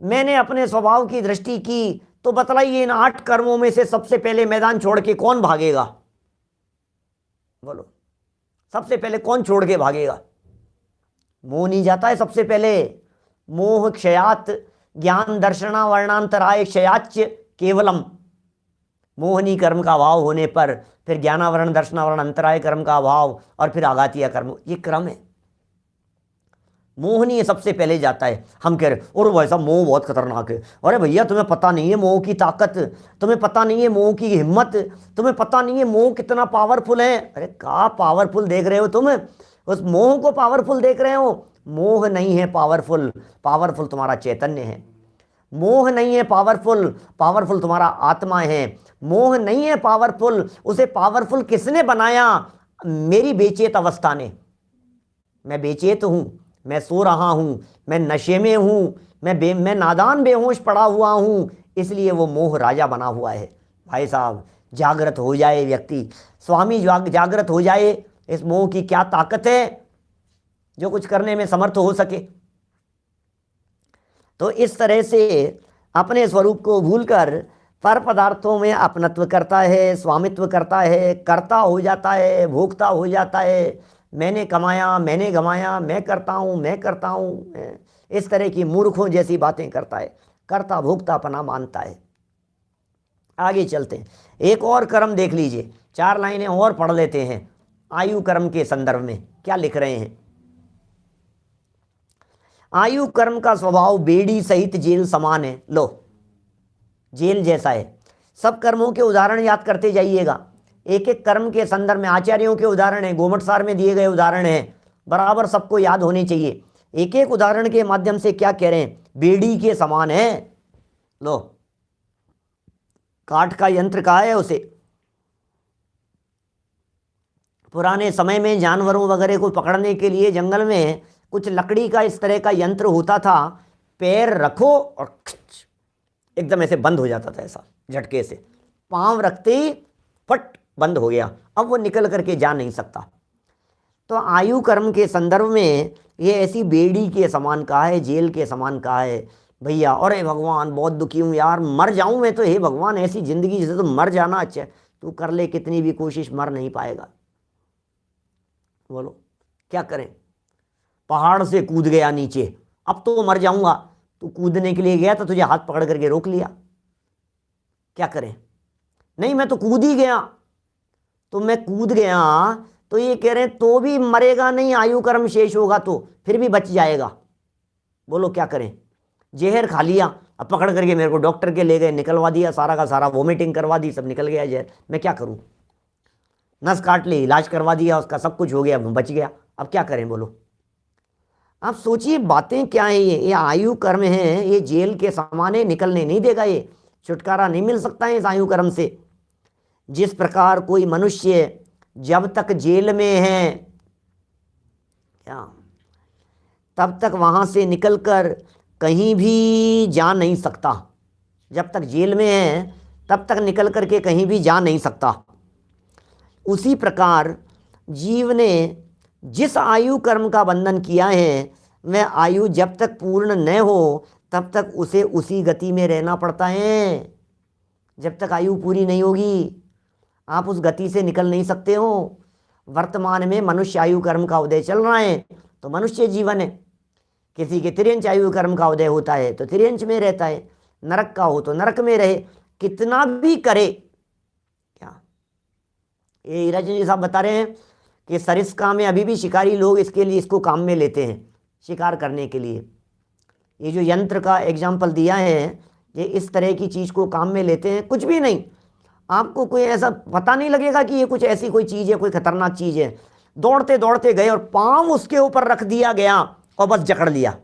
S1: मैंने अपने स्वभाव की दृष्टि की तो बतलाइए, इन 8 कर्मों में से सबसे पहले मैदान छोड़ के कौन भागेगा? बोलो, सबसे पहले कौन छोड़ के भागेगा? मोह नहीं जाता है सबसे पहले। मोह क्षयात ज्ञान दर्शना वर्णांतराय क्षयाच केवलम। मोहनी कर्म का अभाव होने पर फिर ज्ञानावरण दर्शनावरण अंतराय कर्म का अभाव और फिर आघातीय कर्म, ये क्रम है। मोहनीय सबसे पहले जाता है। हम कह रहे और वैसा मोह बहुत खतरनाक है। अरे भैया तुम्हें पता नहीं है मोह की ताकत, तुम्हें पता नहीं है मोह की हिम्मत, तुम्हें पता नहीं है मोह कितना पावरफुल है। अरे कहाँ पावरफुल देख रहे हो तुम? उस मोह को पावरफुल देख रहे हो? मोह नहीं है पावरफुल, पावरफुल तुम्हारा चैतन्य है। मोह नहीं है पावरफुल, पावरफुल तुम्हारा आत्मा है। मोह नहीं है पावरफुल, उसे पावरफुल किसने बनाया? मेरी बेचैत अवस्था ने। मैं बेचैत हूं, मैं सो रहा हूं, मैं नशे में हूं, मैं नादान बेहोश पड़ा हुआ हूं, इसलिए वो मोह राजा बना हुआ है। भाई साहब जागृत हो जाए व्यक्ति, स्वामी जागृत हो जाए, इस मोह की क्या ताकत है जो कुछ करने में समर्थ हो सके। तो इस तरह से अपने स्वरूप को भूलकर पर पदार्थों में अपनत्व करता है, स्वामित्व करता है, कर्ता हो जाता है, भोक्ता हो जाता है। मैंने कमाया, मैंने गमाया, मैं करता हूँ, मैं करता हूँ, इस तरह की मूर्खों जैसी बातें करता है, कर्ता भोक्तापना मानता है। आगे चलते हैं, एक और कर्म देख लीजिए, 4 लाइनें और पढ़ लेते हैं। आयु कर्म के संदर्भ में क्या लिख रहे हैं? आयु कर्म का स्वभाव बेड़ी सहित जेल समान है। लो, जेल जैसा है। सब कर्मों के उदाहरण याद करते जाइएगा। एक एक कर्म के संदर्भ में आचार्यों के उदाहरण है, गोमटसार में दिए गए उदाहरण हैं, बराबर सबको याद होने चाहिए। एक एक उदाहरण के माध्यम से क्या कह रहे हैं, बेड़ी के समान है। लो, काठ का यंत्र कहा है उसे। पुराने समय में जानवरों वगैरह को पकड़ने के लिए जंगल में कुछ लकड़ी का इस तरह का यंत्र होता था, पैर रखो और एकदम ऐसे बंद हो जाता था, ऐसा झटके से। पांव रखते ही फट बंद हो गया, अब वो निकल करके जा नहीं सकता। तो आयु कर्म के संदर्भ में ये ऐसी बेड़ी के समान कहा है, जेल के समान कहा है भैया। और हे भगवान बहुत दुखी हूँ यार, मर जाऊँ मैं तो, हे भगवान ऐसी ज़िंदगी जैसे तो मर जाना अच्छा है। तू कर ले कितनी भी कोशिश, मर नहीं पाएगा। बोलो क्या करें। पहाड़ से कूद गया नीचे, अब तो मर जाऊंगा। तू कूदने के लिए गया तो तुझे हाथ पकड़ करके रोक लिया, क्या करें। नहीं मैं तो कूद ही गया, तो मैं कूद गया तो ये कह रहे हैं तो भी मरेगा नहीं, आयु कर्म शेष होगा तो फिर भी बच जाएगा। बोलो क्या करें। जहर खा लिया, अब पकड़ करके मेरे को डॉक्टर के ले गए, निकलवा दिया सारा का सारा, वोमिटिंग करवा दी, सब निकल गया जहर। मैं क्या करूं। नस काट ली, इलाज करवा दिया उसका, सब कुछ हो गया, बच गया। अब क्या करें बोलो। आप सोचिए बातें क्या है। ये आयु कर्म है, ये जेल के समान है, निकलने नहीं देगा, ये छुटकारा नहीं मिल सकता है इस आयु कर्म से। जिस प्रकार कोई मनुष्य जब तक जेल में है क्या, तब तक वहां से निकलकर कहीं भी जा नहीं सकता। जब तक जेल में है तब तक निकल करके कहीं भी जा नहीं सकता। उसी प्रकार जीव ने जिस आयु कर्म का बंधन किया है, वह आयु जब तक पूर्ण न हो तब तक उसे उसी गति में रहना पड़ता है। जब तक आयु पूरी नहीं होगी आप उस गति से निकल नहीं सकते हो। वर्तमान में मनुष्य आयु कर्म का उदय चल रहा है तो मनुष्य जीवन है। किसी के तिर्यंच आयु कर्म का उदय होता है तो तिर्यंच में रहता है, नरक का हो तो नरक में रहे, कितना भी करे। क्या ये हीराज जी साहब बता रहे हैं कि सरिस्का में अभी भी शिकारी लोग इसके लिए इसको काम में लेते हैं, शिकार करने के लिए। ये जो यंत्र का एग्जाम्पल दिया है, ये इस तरह की चीज़ को काम में लेते हैं। कुछ भी नहीं, आपको कोई ऐसा पता नहीं लगेगा कि ये कुछ ऐसी कोई चीज़ है, कोई खतरनाक चीज़ है। दौड़ते दौड़ते गए और पाँव उसके ऊपर रख दिया गया और बस जकड़ लिया।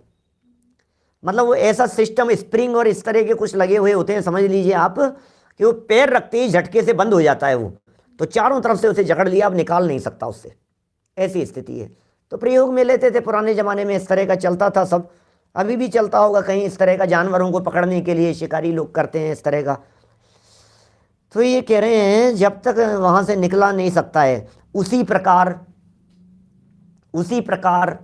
S1: मतलब वो ऐसा सिस्टम, स्प्रिंग और इस तरह के कुछ लगे हुए होते हैं, समझ लीजिए आप, कि वो पैर रखते ही झटके से बंद हो जाता है वो। तो चारों तरफ से उसे जकड़ लिया, अब निकाल नहीं सकता उससे, ऐसी स्थिति है। तो प्रयोग में लेते थे पुराने ज़माने में, इस तरह का चलता था सब, अभी भी चलता होगा कहीं इस तरह का, जानवरों को पकड़ने के लिए शिकारी लोग करते हैं इस तरह का। तो ये कह रहे हैं जब तक वहाँ से निकला नहीं सकता है, उसी प्रकार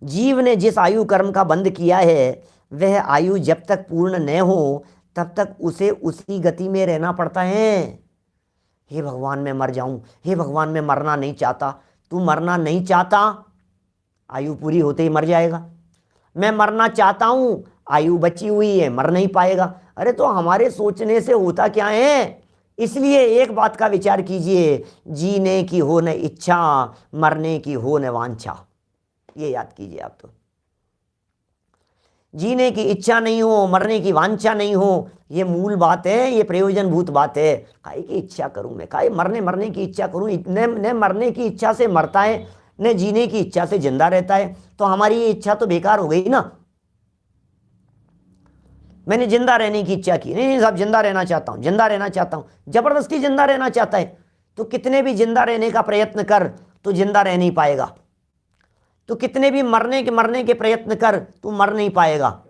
S1: जीव ने जिस आयु कर्म का बंध किया है, वह आयु जब तक पूर्ण न हो तब तक उसे उसी गति में रहना पड़ता है। हे भगवान मैं मर जाऊं, हे भगवान मैं मरना नहीं चाहता। तू मरना नहीं चाहता, आयु पूरी होते ही मर जाएगा। मैं मरना चाहता हूं, आयु बची हुई है, मर नहीं पाएगा। अरे तो हमारे सोचने से होता क्या है। इसलिए एक बात का विचार कीजिए, जीने की हो न इच्छा, मरने की हो न वांछा। ये याद कीजिए आप। तो जीने की इच्छा नहीं हो, मरने की वांछा नहीं हो, ये मूल बात है, ये प्रयोजनभूत बात है। काहे की इच्छा करूं मैं, काहे मरने की इच्छा करूं। इतने न मरने की इच्छा से मरता है, न जीने की इच्छा से जिंदा रहता है, तो हमारी ये इच्छा तो बेकार हो गई ना। मैंने जिंदा रहने की इच्छा की, नहीं साहब जिंदा रहना चाहता हूं, जिंदा रहना चाहता हूं, जबरदस्ती जिंदा रहना चाहता है तो कितने भी जिंदा रहने का प्रयत्न कर तो जिंदा रह नहीं पाएगा। तो कितने भी मरने के प्रयत्न कर, तू मर नहीं पाएगा।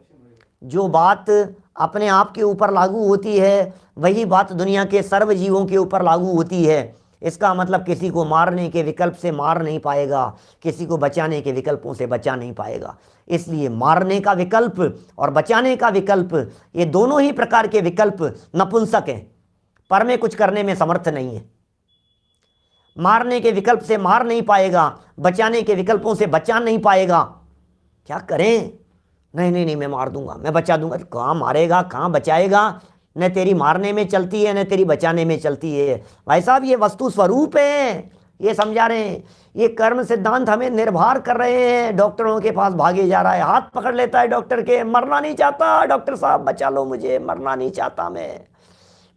S1: जो बात अपने आप के ऊपर लागू होती है वही बात दुनिया के सर्व जीवों के ऊपर लागू होती है। इसका मतलब किसी को मारने के विकल्प से मार नहीं पाएगा, किसी को बचाने के विकल्पों से बचा नहीं पाएगा। इसलिए मारने का विकल्प और बचाने का विकल्प, ये दोनों ही प्रकार के विकल्प नपुंसक हैं, पर में कुछ करने में समर्थ नहीं है। मारने के विकल्प से मार नहीं पाएगा, बचाने के विकल्पों से बचा नहीं पाएगा। क्या करें। नहीं मैं मार दूंगा, मैं बचा दूंगा। कहाँ मारेगा, कहाँ बचाएगा। न तेरी मारने में चलती है, न तेरी बचाने में चलती है। भाई साहब ये वस्तु स्वरूप है, ये समझा रहे हैं। ये कर्म सिद्धांत हमें निर्भर कर रहे हैं। डॉक्टरों के पास भागे जा रहा है, हाथ पकड़ लेता है डॉक्टर के, मरना नहीं चाहता, डॉक्टर साहब बचा लो मुझे, मरना नहीं चाहता मैं,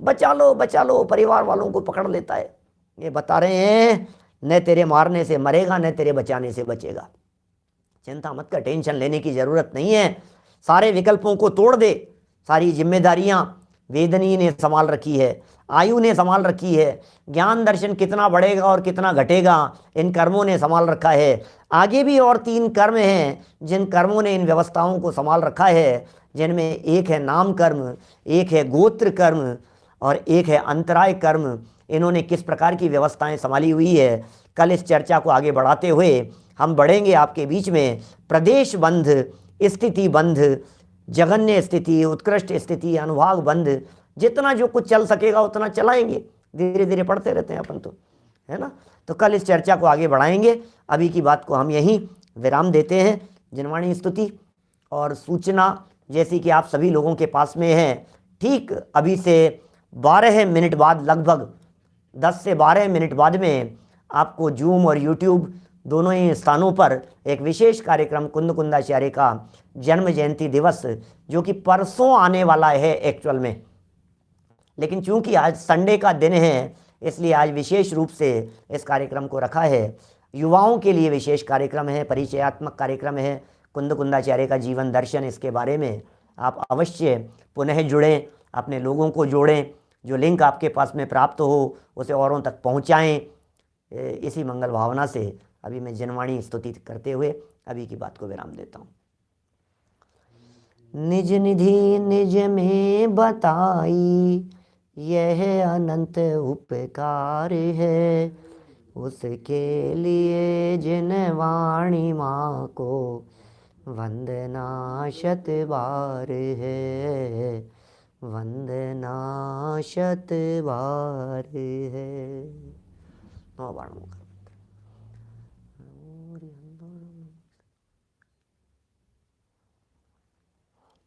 S1: बचा लो बचा लो, परिवार वालों को पकड़ लेता है। ये बता रहे हैं न तेरे मारने से मरेगा न तेरे बचाने से बचेगा। चिंता मत कर, टेंशन लेने की जरूरत नहीं है। सारे विकल्पों को तोड़ दे। सारी जिम्मेदारियां वेदनी ने संभाल रखी है, आयु ने संभाल रखी है, ज्ञान दर्शन कितना बढ़ेगा और कितना घटेगा इन कर्मों ने संभाल रखा है। आगे भी और 3 कर्म हैं जिन कर्मों ने इन व्यवस्थाओं को संभाल रखा है, जिनमें एक है नाम कर्म, एक है गोत्र कर्म और एक है अंतराय कर्म। इन्होंने किस प्रकार की व्यवस्थाएं संभाली हुई है, कल इस चर्चा को आगे बढ़ाते हुए हम बढ़ेंगे आपके बीच में। प्रदेश बंध, स्थिति बंध, जघन्य स्थिति, उत्कृष्ट स्थिति, अनुभाग बंध, जितना जो कुछ चल सकेगा उतना चलाएंगे। धीरे धीरे पढ़ते रहते हैं अपन तो, है ना। तो कल इस चर्चा को आगे बढ़ाएंगे। अभी की बात को हम यहीं विराम देते हैं। जिनवाणी स्तुति और सूचना जैसी कि आप सभी लोगों के पास में है, ठीक अभी से 12 मिनट बाद, लगभग 10 से 12 मिनट बाद में आपको जूम और यूट्यूब दोनों ही स्थानों पर एक विशेष कार्यक्रम कुंद कुंदाचार्य का जन्म जयंती दिवस, जो कि परसों आने वाला है एक्चुअल में, लेकिन चूंकि आज संडे का दिन है इसलिए आज विशेष रूप से इस कार्यक्रम को रखा है। युवाओं के लिए विशेष कार्यक्रम है, परिचयात्मक कार्यक्रम है, कुंद कुंदाचार्य का जीवन दर्शन, इसके बारे में आप अवश्य पुनः जुड़ें, अपने लोगों को जोड़ें, जो लिंक आपके पास में प्राप्त हो उसे औरों तक पहुंचाएं। इसी मंगल भावना से अभी मैं जिनवाणी स्तुति करते हुए अभी की बात को विराम देता हूँ। निज निधि निज में बताई, यह अनंत उपकार है, उसके लिए जिनवाणी माँ को वंदना शत बार है, वंदना शत बार है। नौ बार मुख।